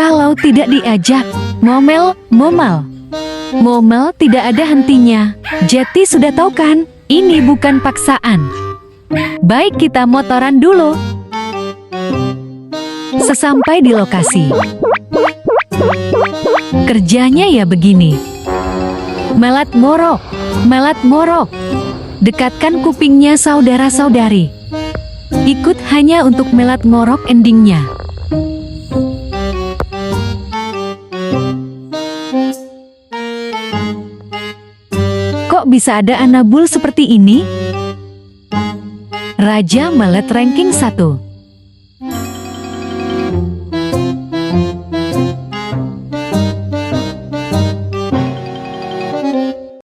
Kalau tidak diajak, ngomel-ngomel. Ngomel tidak ada hentinya. Jetty sudah tahu kan, ini bukan paksaan. Baik, kita motoran dulu. Sesampai di lokasi, kerjanya ya begini. Melat ngorok, melat ngorok. Dekatkan kupingnya saudara-saudari. Ikut hanya untuk melat ngorok endingnya. Kok bisa ada anabul seperti ini? Raja Melet ranking 1.